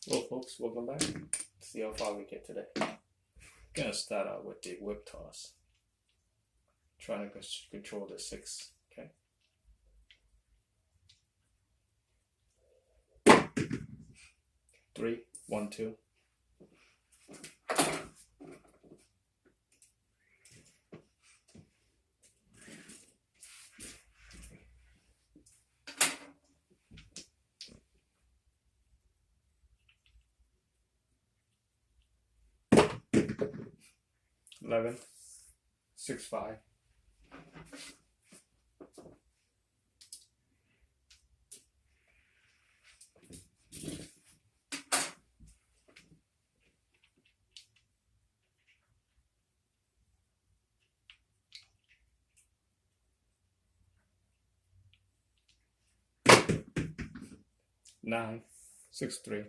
Well, folks, welcome back. Let's see how far we get today. Gonna start out with the whip toss. Trying to control the 6. Okay. Three, 1, 2. $11, 6, 5. $9, 6, 3.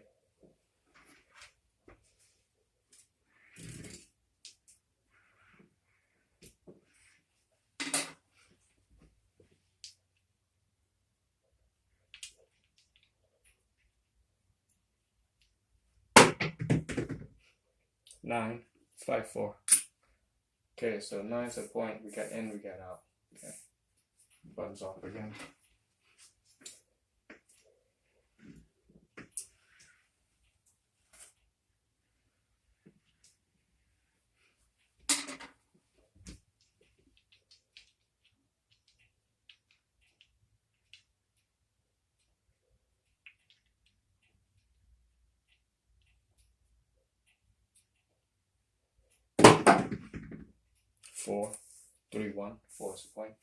$9, 5, 4. Okay, so 9's the point. We got in, we got out. Okay. Buttons off again. Four, 3, 1. 4 is the point.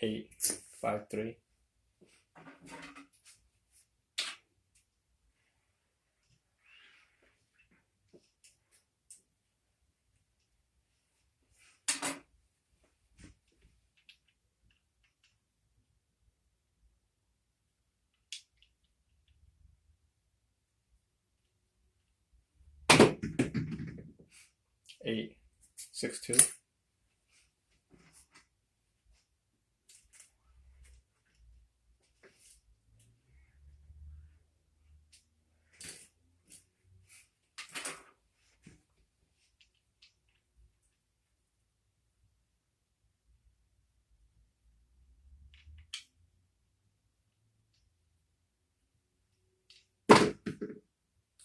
$8, 5, 3. $8, 6, 2.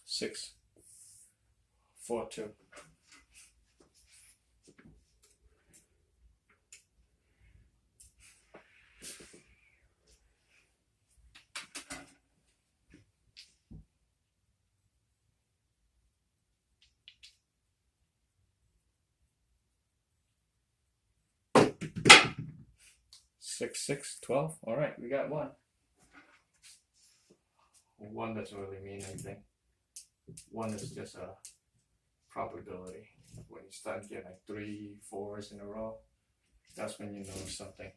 Six, 4, 2. Six, 12. All right, we got one. One doesn't really mean anything. One is just a probability. When you start getting like 3, 4s in a row, that's when you know something.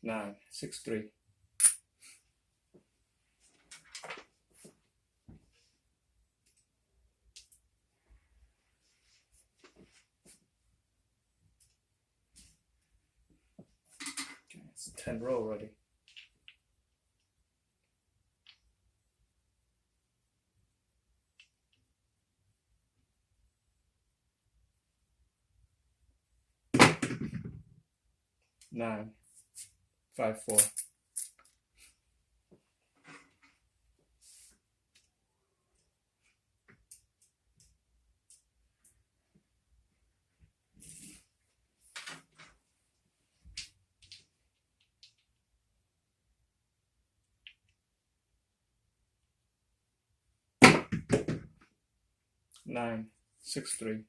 Nine, 6, 3. Okay, it's 10 row already. Nine, 5, 4. Nine, 6, 3.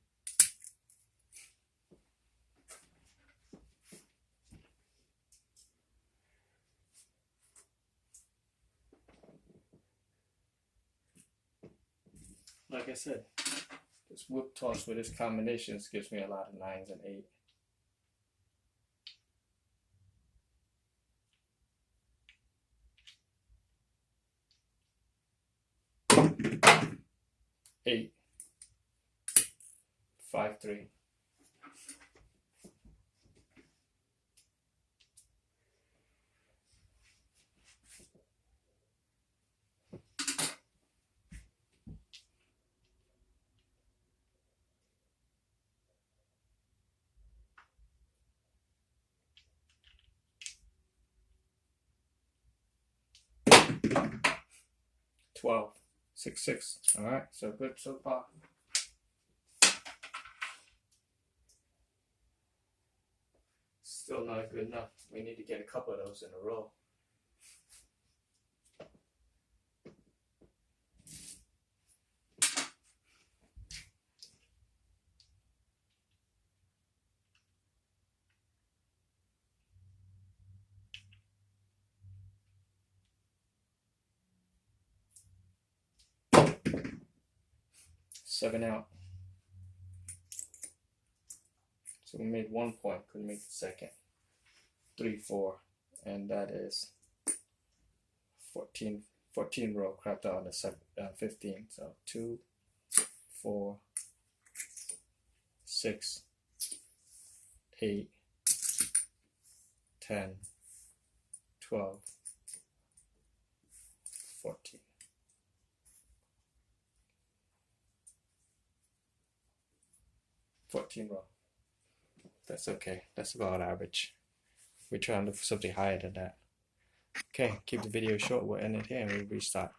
like I said, this whip toss with its combinations gives me a lot of 9s and 8. Eight, 5, 3. $12, 6, 6. All right, so good so far. Still not good enough. We need to get a couple of those in a row. Seven out. So we made 1 point, couldn't make the second. 3, 4, and that is 14 row, crapped out on the 15. So 2, 4, 6, 8, 10, 12, 14. Row. That's okay. That's about average. We're trying to look for something higher than that. Okay, keep the video short. We'll end it here and we'll restart.